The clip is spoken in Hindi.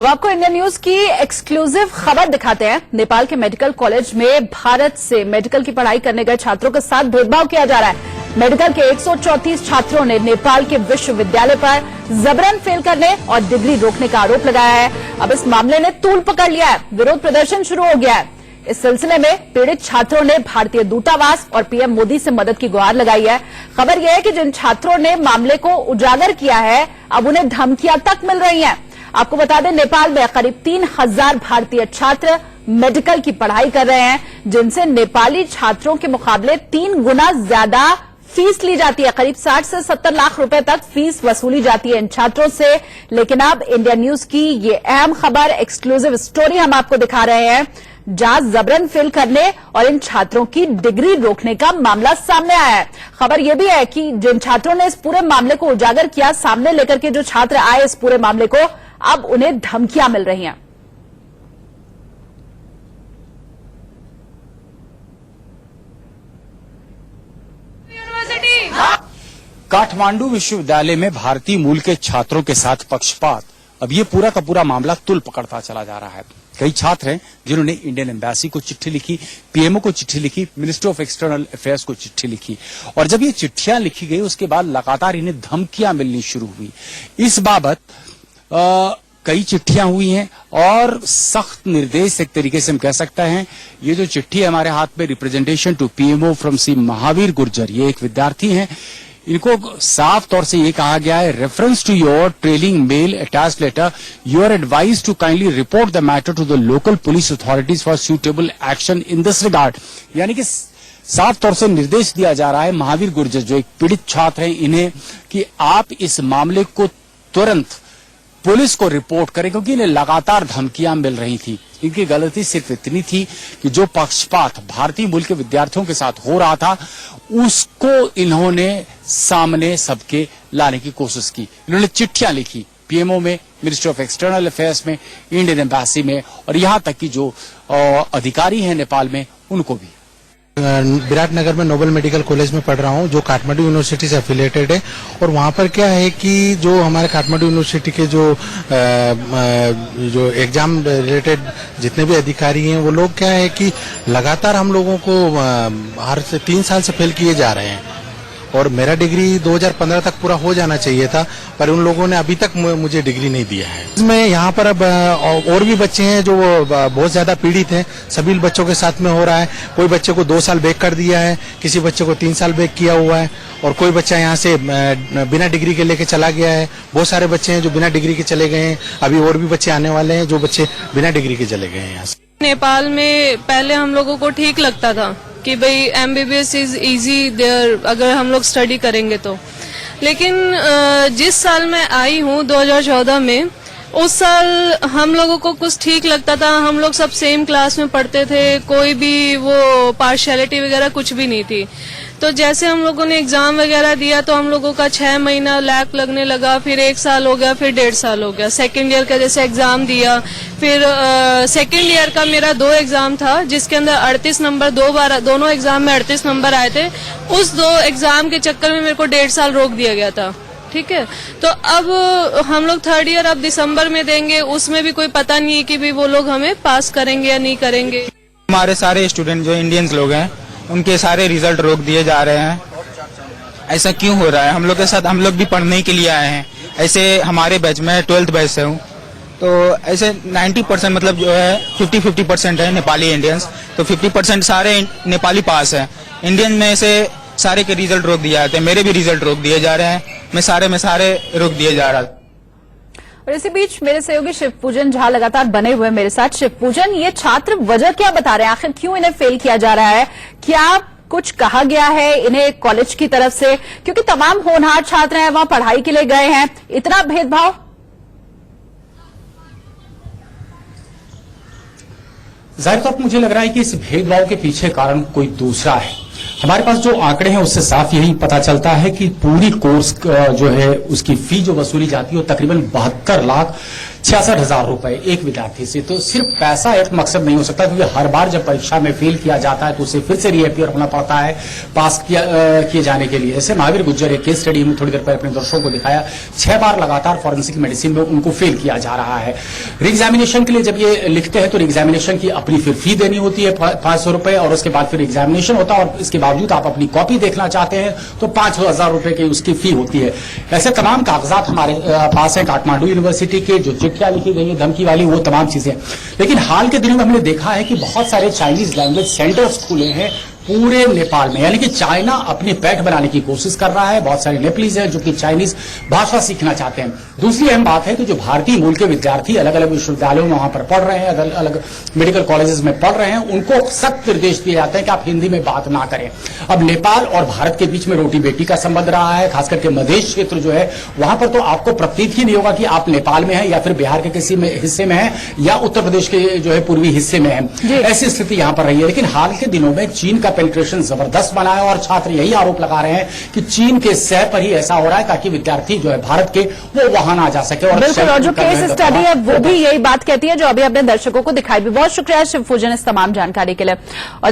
अब आपको इंडिया न्यूज की एक्सक्लूसिव खबर दिखाते हैं। नेपाल के मेडिकल कॉलेज में भारत से मेडिकल की पढ़ाई करने गए छात्रों के साथ भेदभाव किया जा रहा है। मेडिकल के 134 छात्रों ने नेपाल के विश्वविद्यालय पर जबरन फेल करने और डिग्री रोकने का आरोप लगाया है। अब इस मामले ने तूल पकड़ लिया है, विरोध प्रदर्शन शुरू हो गया है। इस सिलसिले में पीड़ित छात्रों ने भारतीय दूतावास और पीएम मोदी से मदद की गुहार लगाई है। खबर यह है कि जिन छात्रों ने मामले को उजागर किया है, अब उन्हें धमकियां तक मिल रही हैं। आपको बता दें, नेपाल में करीब 3000 भारतीय छात्र मेडिकल की पढ़ाई कर रहे हैं, जिनसे नेपाली छात्रों के मुकाबले 3 गुना ज्यादा फीस ली जाती है। करीब 60 से 70 लाख रुपए तक फीस वसूली जाती है इन छात्रों से। लेकिन अब इंडिया न्यूज की ये अहम खबर, एक्सक्लूसिव स्टोरी हम आपको दिखा रहे हैं, जहां जबरन फेल करने और इन छात्रों की डिग्री रोकने का मामला सामने आया है। खबर यह भी है कि जिन छात्रों ने इस पूरे मामले को उजागर किया, सामने लेकर के जो छात्र आए इस पूरे मामले को, अब उन्हें धमकियां मिल रही हैं। काठमांडू विश्वविद्यालय में भारतीय मूल के छात्रों के साथ पक्षपात, अब ये पूरा का पूरा मामला तुल पकड़ता चला जा रहा है। कई छात्र हैं जिन्होंने इंडियन एम्बेसी को चिट्ठी लिखी, पीएमओ को चिट्ठी लिखी, मिनिस्ट्री ऑफ एक्सटर्नल अफेयर्स को चिट्ठी लिखी, और जब ये चिट्ठियां लिखी गई उसके बाद लगातार इन्हें धमकियां मिलनी शुरू हुई। इस बाबत कई चिट्ठियां हुई हैं और सख्त निर्देश, एक तरीके से हम कह सकते हैं। ये जो चिट्ठी है हमारे हाथ में, रिप्रेजेंटेशन टू पीएमओ फ्रॉम सी महावीर गुर्जर, ये एक विद्यार्थी हैं। इनको साफ तौर से ये कहा गया है, reference to your trailing mail attached letter, you are advise to kindly report the matter to the local police authorities for suitable action in this regard. यानी कि साफ तौर से निर्देश दिया जा रहा है महावीर गुर्जर, जो एक पीड़ित छात्र हैं, इन्हें कि आप इस मामले को तुरंत पुलिस को रिपोर्ट करें, क्योंकि इन्हें लगातार धमकियां मिल रही थी। इनकी गलती सिर्फ इतनी थी कि जो पक्षपात भारतीय मूल के विद्यार्थियों के साथ हो रहा था, उसको इन्होंने सामने सबके लाने की कोशिश की। इन्होंने चिट्ठियां लिखी पीएमओ में, मिनिस्ट्री ऑफ एक्सटर्नल अफेयर्स में, इंडियन एम्बेसी में, और यहां तक कि जो अधिकारी हैं नेपाल में, उनको भी। विराटनगर में नोबल मेडिकल कॉलेज में पढ़ रहा हूं, जो काठमांडू यूनिवर्सिटी से एफिलिएटेड है। और वहां पर क्या है कि जो हमारे काठमांडू यूनिवर्सिटी के जो एग्जाम रिलेटेड जितने भी अधिकारी हैं, वो लोग क्या है कि लगातार हम लोगों को हर 3 साल से फेल किए जा रहे हैं। और मेरा डिग्री 2015 तक पूरा हो जाना चाहिए था, पर उन लोगों ने अभी तक मुझे डिग्री नहीं दिया है। इसमें यहाँ पर अब और भी बच्चे हैं जो बहुत ज्यादा पीड़ित हैं। सभी बच्चों के साथ में हो रहा है। कोई बच्चे को 2 साल बैक कर दिया है, किसी बच्चे को 3 साल बैक किया हुआ है, और कोई बच्चा यहाँ से बिना डिग्री के लेके चला गया है। बहुत सारे बच्चे हैं जो बिना डिग्री के चले गए हैं। अभी और भी बच्चे आने वाले हैं जो बच्चे बिना डिग्री के चले गए हैं यहाँ से। नेपाल में पहले हम लोगों को ठीक लगता था कि भाई एमबीबीएस इज इजी देयर, अगर हम लोग स्टडी करेंगे तो। लेकिन जिस साल मैं आई हूँ 2014 में, उस साल हम लोगों को कुछ ठीक लगता था। हम लोग सब सेम क्लास में पढ़ते थे, कोई भी वो पार्शियलिटी वगैरह कुछ भी नहीं थी। तो जैसे हम लोगों ने एग्जाम वगैरह दिया तो हम लोगों का 6 महीना लैक लगने लगा, फिर 1 साल हो गया, फिर 1.5 साल हो गया। सेकेंड ईयर का जैसे एग्जाम दिया, फिर सेकेंड ईयर का मेरा 2 एग्जाम था, जिसके अंदर 38 नंबर, दोनों एग्जाम में 38 नंबर आए थे। उस 2 एग्जाम के चक्कर में मेरे को 1.5 साल रोक दिया गया था। ठीक है, तो अब हम लोग 3rd ईयर अब दिसंबर में देंगे, उसमें भी कोई पता नहीं है कि भी वो लोग हमें पास करेंगे या नहीं करेंगे। हमारे सारे स्टूडेंट जो इंडियंस लोग हैं, उनके सारे रिजल्ट रोक दिए जा रहे हैं। ऐसा क्यों हो रहा है? हम लोग के साथ, हम लोग भी पढ़ने के लिए आए हैं। ऐसे हमारे बैच में 12th बैच से हूँ, तो ऐसे 90% मतलब जो है 50-50% है नेपाली इंडियंस, तो 50% सारे नेपाली पास है। इंडियन में से सारे के रिजल्ट रोक दिए जाते हैं। मेरे भी रिजल्ट रोक दिए जा रहे हैं, मैं सारे में सारे रोक दिए जा रहा है। और इसी बीच मेरे सहयोगी शिव पूजन झा लगातार बने हुए मेरे साथ। शिव पूजन, ये छात्र वजह क्या बता रहे हैं? आखिर क्यों इन्हें फेल किया जा रहा है? क्या कुछ कहा गया है इन्हें कॉलेज की तरफ से? क्योंकि तमाम होनहार छात्र हैं, वहां पढ़ाई के लिए गए हैं, इतना भेदभाव? जाहिर तौर पर मुझे लग रहा है कि इस भेदभाव के पीछे कारण कोई दूसरा है। हमारे पास जो आंकड़े हैं उससे साफ यही पता चलता है कि पूरी कोर्स जो है उसकी फी जो वसूली जाती है वो तकरीबन 72 लाख 66,000 रुपए एक विद्यार्थी से। तो सिर्फ पैसा एक मकसद नहीं हो सकता, क्योंकि हर बार जब परीक्षा में फेल किया जाता है तो उसे फिर से रीअपियर होना पड़ता है पास किए जाने के लिए। जैसे महावीर गुज्जर एक केस स्टडी में थोड़ी देर पहले अपने दर्शकों को दिखाया, 6 बार लगातार फॉरेंसिक मेडिसिन में उनको फेल किया जा रहा है। रीएग्जामिनेशन के लिए जब ये लिखते हैं तो रीएग्जामिनेशन की अपनी फिर फी देनी होती है 500 रुपए, और उसके बाद फिर एग्जामिनेशन होता है, और इसके बावजूद आप अपनी कॉपी देखना चाहते हैं तो 5,000 रुपए की उसकी फी होती है। ऐसे तमाम कागजात हमारे पास हैं काठमांडू यूनिवर्सिटी के, जो चिट्ठियां लिखी गई है धमकी वाली, वो तमाम चीजें। लेकिन हाल के दिनों में हमने देखा है कि बहुत सारे चाइनीज लैंग्वेज सेंटर्स खुले हैं पूरे नेपाल में, यानी कि चाइना अपनी पैठ बनाने की कोशिश कर रहा है। बहुत सारे नेपालीज हैं जो कि चाइनीज भाषा सीखना चाहते हैं। दूसरी अहम बात है कि जो भारतीय मूल के विद्यार्थी अलग अलग विश्वविद्यालयों में वहां पर पढ़ रहे हैं, अलग अलग मेडिकल कॉलेजेस में पढ़ रहे हैं, उनको सख्त निर्देश दिए जाते हैं कि आप हिंदी में बात ना करें। अब नेपाल और भारत के बीच में रोटी बेटी का संबंध रहा है, खासकर के मधेश क्षेत्र जो है वहां पर तो आपको प्रतीत ही नहीं होगा कि आप नेपाल में हैं या फिर बिहार के किसी हिस्से में हैं या उत्तर प्रदेश के जो है पूर्वी हिस्से में हैं। ऐसी स्थिति यहां पर रही है। लेकिन हाल के दिनों में चीन का पेनिट्रेशन जबरदस्त बना है, और छात्र यही आरोप लगा रहे हैं कि चीन के सह पर ही ऐसा हो रहा है ताकि विद्यार्थी जो है भारत के वो वहां ना जा सके। और बिल्कुल, और जो केस स्टडी है वो भी यही बात कहती है जो अभी अपने दर्शकों को दिखाई भी। बहुत शुक्रिया शिवपूजन इस तमाम जानकारी के लिए। और